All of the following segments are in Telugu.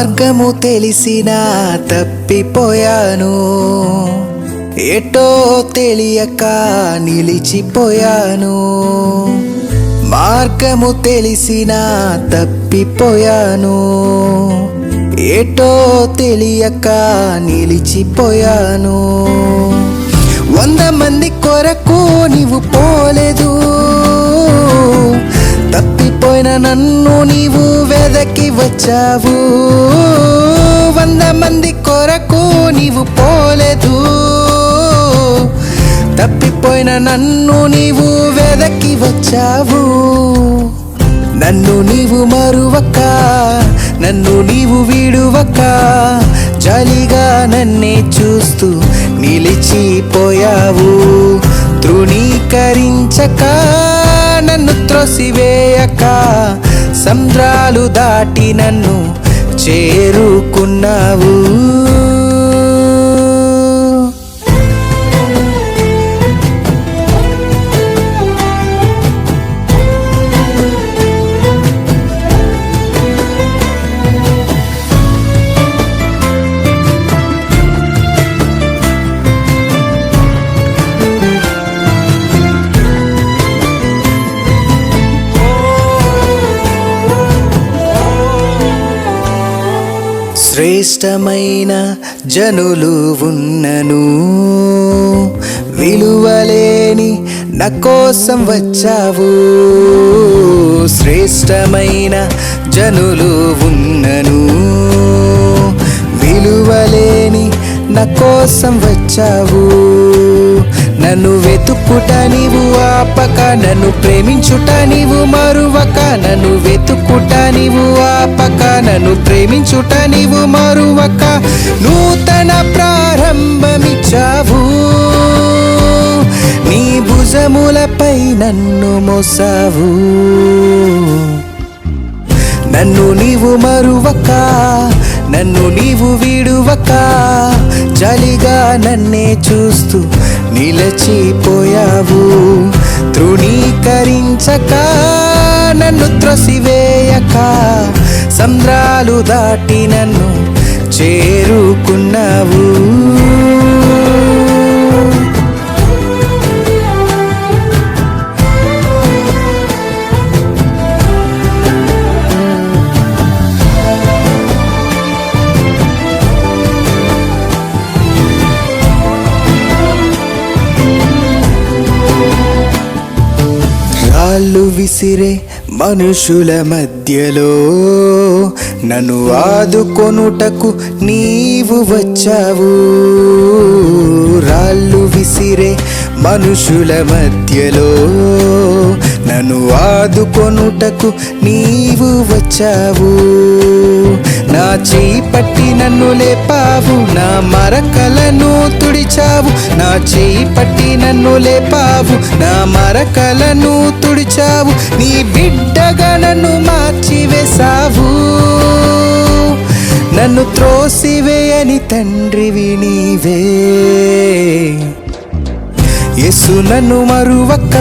మార్గము తెలిసినా తప్పిపోయాను, ఎటో తెలియక నిలిచిపోయాను. మార్గము తెలిసినా తప్పిపోయాను, ఎటో తెలియక నిలిచిపోయాను. 100 మంది కొరకు నీవు పోలేదు, తప్పిపోయిన నన్ను నీవు వెదకి వచ్చావు. 100 మంది కొరకు నీవు పోలేదు, తప్పిపోయిన నన్ను నీవు వెదకి వచ్చావు. నన్ను నీవు మరువక, నన్ను నీవు విడువక, జాలిగా నన్నే చూస్తూ నిలిచిపోయావు. తృణీకరించక, నన్ను త్రోసివేయక, సముద్రాలు దాటి నన్ను చేరుకున్నావు. శ్రేష్టమైన జనులు ఉన్నను, విలువలేని నా కోసం వచ్చావు. శ్రేష్టమైన జనులు ఉన్నను, విలువలేని నా కోసం వచ్చావు. నన్ను వెతుకుట నీవు ఆపక, నన్ను ప్రేమించుట నీవు మరువక. నన్ను వెతుకుట నీవు ఆపక, నన్ను ప్రేమించుట నీవు మరువక. నూతన ప్రారంభమిచ్చావు, నీ భుజములపై నన్ను మోసావు. నన్ను నీవు మరువక, నన్ను నీవు విడువక, జాలిగా నన్నే చూస్తూ నిలిచిపోయావు. తృణీకరించక, నన్ను త్రోసివేయక, సముద్రాలు దాటి నన్ను చేరుకున్నావు. రాళ్ళు విసిరే మనుషుల మధ్యలో నన్ను ఆదుకొనుటకు నీవు వచ్చావు. రాళ్ళు విసిరే మనుషుల మధ్యలో నన్ను ఆదుకొనుటకు నీవు వచ్చావు. నా చేయి పట్టి నన్ను లేపావు, నా మరకలను తుడిచావు. నా చేయి పట్టి నన్ను లేపావు, నా మరకలను తుడిచావు. నీ బిడ్డగా నన్ను మార్చివేశావు. నన్ను త్రోసివేయని తండ్రివి నీవే. యేసు నన్ను మరువక,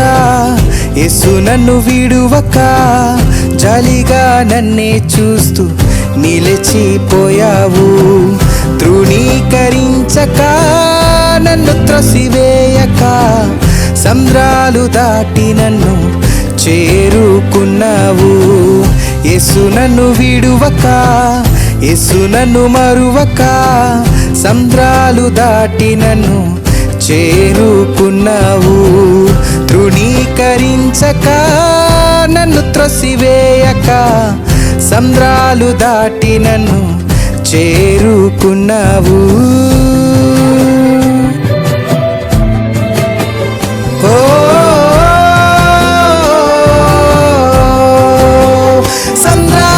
యేసు నన్ను విడువక, జాలిగా నన్నే చూస్తూ నిలిచిపోయావు. తృణీకరించక, నన్ను త్రోసివేయక, సముద్రాలు దాటి నన్ను చేరుకున్నావు. యేసు నన్ను విడువక, యేసు నన్ను మరువక, సముద్రాలు దాటి నన్ను చేరుకున్నావు. తృణీకరించక, నన్ను త్రోసివేయక, సముద్రాలు దాటి నన్ను చేరుకున్నావు. సంద్రా